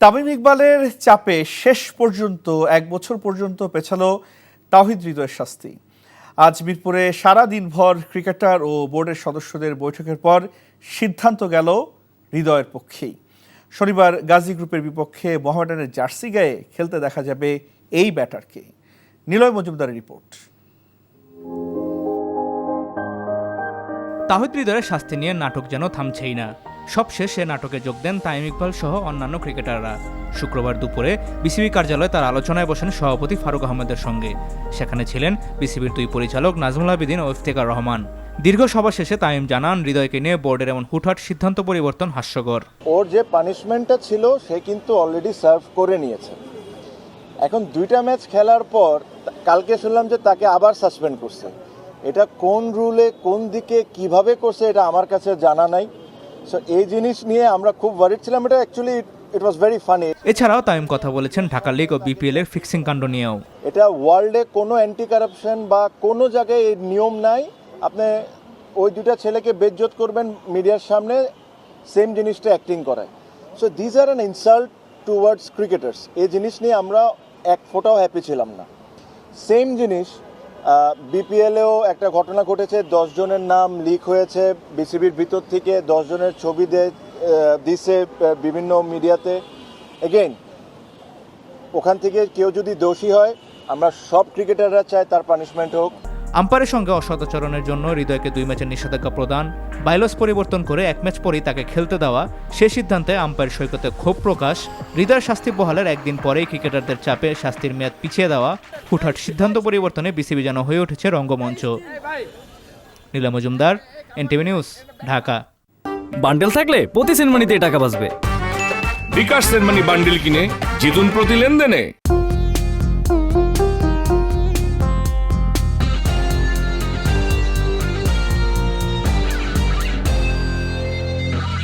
তামিম ইকবালের চাপে শেষ পর্যন্ত 1 বছর পর্যন্ত পেছালো তাওহিদ হৃদয়ের শাস্তি। আজ মিরপুরে সারা দিনভর ক্রিকেটার ও বোর্ডের সদস্যদের বৈঠকের পর সিদ্ধান্ত গেল হৃদয়ের পক্ষেই। শনিবার গাজী গ্রুপের বিপক্ষে মোহামেডানের জার্সি গায়ে খেলতে দেখা যাবে এই ব্যাটারকে। নিলয় মজুমদারের রিপোর্ট। তাওহিদ হৃদয়ের শাস্তি নিয়ে নাটক যেন থামছেই না। সবশেষে নাটকে যোগ দেন তামিম ইকবাল সহ অন্যান্য ক্রিকেটাররা। শুক্রবার দুপুরে বিসিবি কার্যালয়ে তার আলোচনায় বসেন সভাপতি ফারুক আহমেদের সঙ্গে। সেখানে ছিলেন বিসিবির 2 পরিচালক নাজমুল আবেদিন ও ইফতেখার রহমান। দীর্ঘ সভা শেষে তামিম জানান, হৃদয়কে নিয়ে বোর্ডের এমন হুটহাট সিদ্ধান্ত পরিবর্তন হাস্যকর। ওর যে পানিশমেন্টটা ছিল সে কিন্তু অলরেডি সার্ভ করে নিয়েছে। এখন 2টা ম্যাচ খেলার পর কালকে শুনলাম যে তাকে আবার সাসপেন্ড করছে। এটা কোন রুলে কোন দিকে কিভাবে করছে এটা আমার কাছে জানা নাই। সো এই জিনিস নিয়ে আমরা খুব ওয়ারিড ছিলাম। এটা actually it was very funny. এছাড়াও তামিম কথা বলেছেন ঢাকা লিগ ও বিপিএল এর ফিক্সিং কাণ্ড নিয়েও। এটা ওয়ার্ল্ডে কোনো অ্যান্টি কারাপশন বা কোনো জায়গায় এই নিয়ম নাই। আপনি ওই 2টা ছেলেকে বেজ্জত করবেন মিডিয়ার সামনে, সেম জিনিসটা অ্যাক্টিং করায়। So these are an insult towards cricketers. এই জিনিস নিয়ে আমরা এক ফোঁটাও হ্যাপি ছিলাম না। সেম জিনিস বিপিএলেও একটা ঘটনা ঘটেছে, 10 জনের নাম লিক হয়েছে বিসিবির ভিতর থেকে, 10 জনের ছবি দিছে বিভিন্ন মিডিয়াতে। এগেইন ওখান থেকে কেউ যদি দোষী হয়, আমরা সব ক্রিকেটাররা চাই তার পানিশমেন্ট হোক। আম্পায়ারের সঙ্গে অসদাচরণের জন্য হৃদয়কে 2 ম্যাচের নিষেধাজ্ঞা প্রদান, বাইলস পরিবর্তন করে 1 ম্যাচ পরেই তাকে খেলতে দেওয়া, সে সিদ্ধান্তে আম্পায়ার সৈকতে ক্ষোভ প্রকাশ, হৃদয়ের শাস্তি বহালের একদিন পরেই ক্রিকেটারদের চাপে শাস্তির মেয়াদ পিছিয়ে দেওয়া, হুটহাট সিদ্ধান্ত পরিবর্তনে বিসিবি যেন হয়ে উঠেছে রঙ্গমঞ্চ। Niloy Majumdar, NTV news, Dhaka. Bundle থাকলে প্রতি সেনমানিতে টাকা বাঁচবে। বিকাশ সেনমানি বান্ডেল কিনে জিতুন প্রতি লেনদেনে।